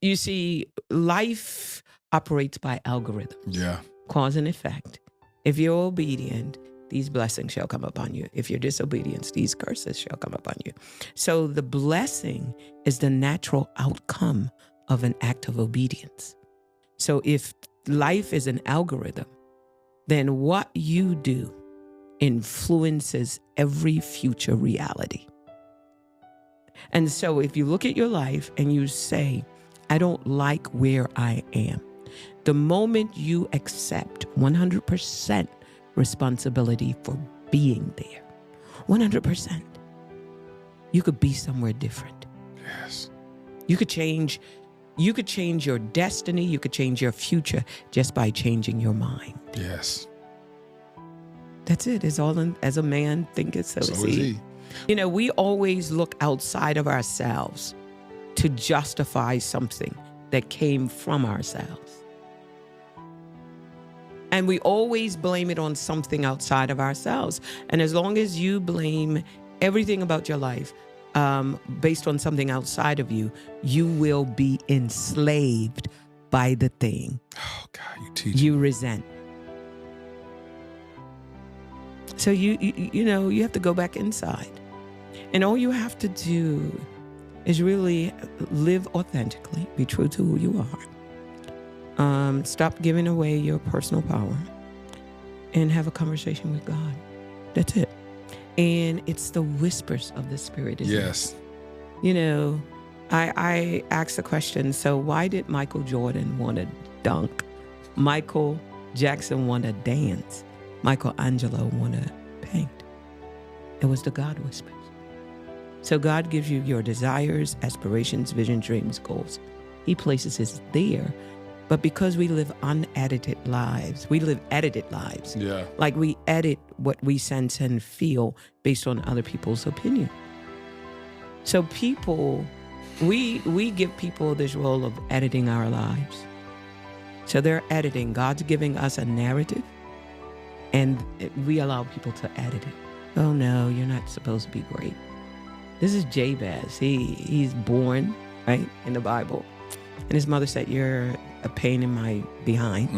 You see, life operates by algorithms. Yeah. Cause and effect. If you're obedient, these blessings shall come upon you. If you're disobedient, these curses shall come upon you. So the blessing is the natural outcome of an act of obedience. So if life is an algorithm, then what you do influences every future reality. And so if you look at your life and you say, I don't like where I am, the moment you accept 100% responsibility for being there, 100%, you could be somewhere different. Yes. You could change your destiny, you could change your future just by changing your mind. Yes. That's it. It's all in, as a man thinketh, so is he. You know, we always look outside of ourselves to justify something that came from ourselves. And we always blame it on something outside of ourselves. And as long as you blame everything about your life based on something outside of you, you will be enslaved by the thing you resent. So you know, you have to go back inside. And all you have to do is really live authentically, be true to who you are. Stop giving away your personal power and have a conversation with God. That's it. And it's the whispers of the Spirit. Yes. You know, I asked the question, so why did Michael Jordan want to dunk? Michael Jackson want to dance? Michelangelo want to paint? It was the God whispers. So God gives you your desires, aspirations, vision, dreams, goals. He places it there. But because we live unedited lives, we live edited lives. Yeah. Like we edit what we sense and feel based on other people's opinion. So people, we give people this role of editing our lives. So they're editing. God's giving us a narrative, and we allow people to edit it. Oh no, you're not supposed to be great. This is Jabez. He's born, right, in the Bible. And his mother said, you're a pain in my behind,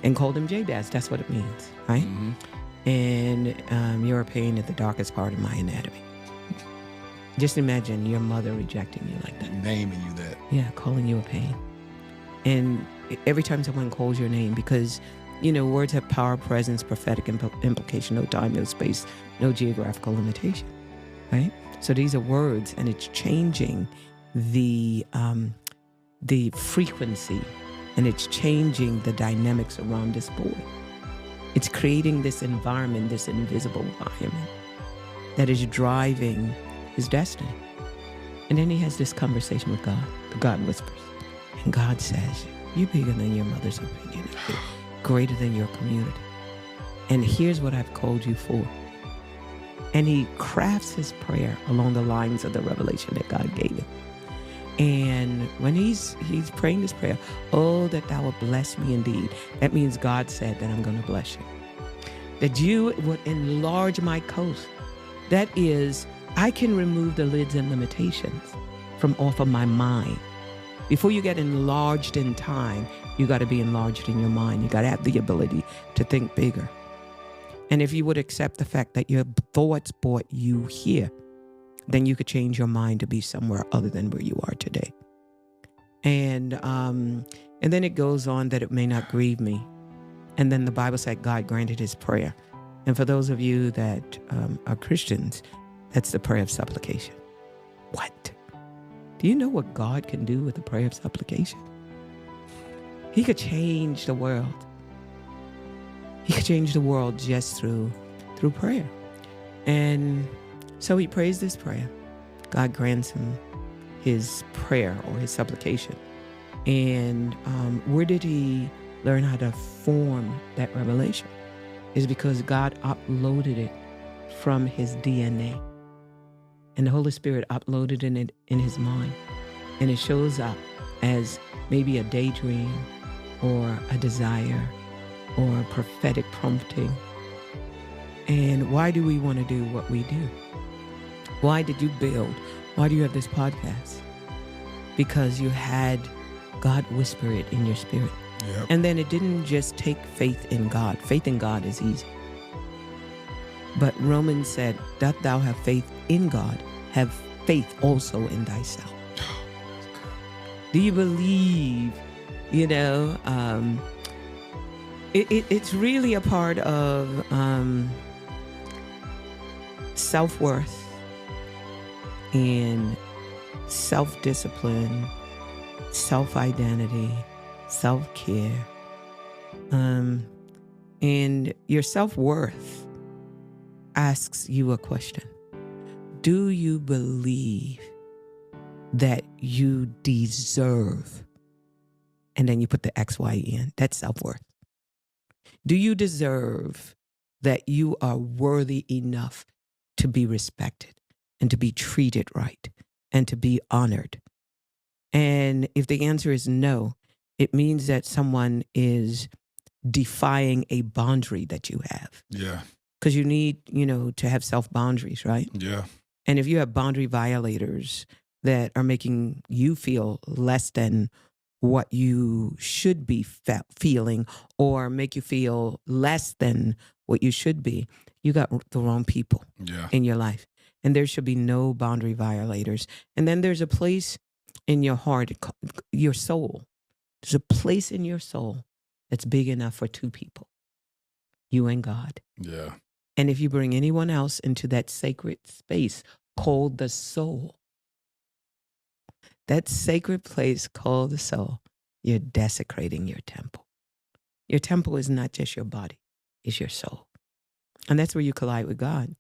and called him Jabez. That's what it means, right? And you're a pain at the darkest part of my anatomy. Just imagine your mother rejecting you like that. Naming you that. Yeah, calling you a pain. And every time someone calls your name, because, you know, words have power, presence, prophetic implication, no time, no space, no geographical limitation, right? So these are words, and it's changing the frequency, and it's changing the dynamics around this boy. It's creating this environment, this invisible environment that is driving his destiny. And then he has this conversation with God. God whispers. And God says, you're bigger than your mother's opinion. You're greater than your community. And here's what I've called you for. And he crafts his prayer along the lines of the revelation that God gave him. And when he's praying this prayer, oh, that thou would bless me indeed. That means God said that I'm going to bless you. That you would enlarge my coast. That is, I can remove the lids and limitations from off of my mind. Before you get enlarged in time, you got to be enlarged in your mind. You got to have the ability to think bigger. And if you would accept the fact that your thoughts brought you here, then you could change your mind to be somewhere other than where you are today. And then it goes on that it may not grieve me. And then the Bible said God granted his prayer. And for those of you that are Christians, that's the prayer of supplication. What? Do you know what God can do with the prayer of supplication? He could change the world. He could change the world just through prayer. And so he prays this prayer. God grants him his prayer or his supplication. And where did he learn how to form that revelation? Is because God uploaded it from his DNA. And the Holy Spirit uploaded it in his mind. And it shows up as maybe a daydream or a desire or a prophetic prompting. And why do we want to do what we do? Why did you build? Why do you have this podcast? Because you had God whisper it in your spirit. Yep. And then it didn't just take faith in God. Faith in God is easy. But Romans said, doth thou have faith in God? Have faith also in thyself. Do you believe, it's really a part of self-worth and self-discipline, self-identity, self-care. And your self-worth asks you a question. Do you believe that you deserve? And then you put the XY in. That's self-worth. Do you deserve that you are worthy enough to be respected and to be treated right and to be honored? And if the answer is no, it means that someone is defying a boundary that you have. Yeah. Because you need, to have self-boundaries, right? Yeah. And if you have boundary violators that are making you feel less than what you should be feeling, or make you feel less than what you should be, you got the wrong people in your life. And there should be no boundary violators. And then there's a place in your heart, your soul. There's a place in your soul that's big enough for two people, you and God. Yeah. And if you bring anyone else into that sacred space called the soul, that sacred place called the soul, you're desecrating your temple. Your temple is not just your body, it's your soul. And that's where you collide with God.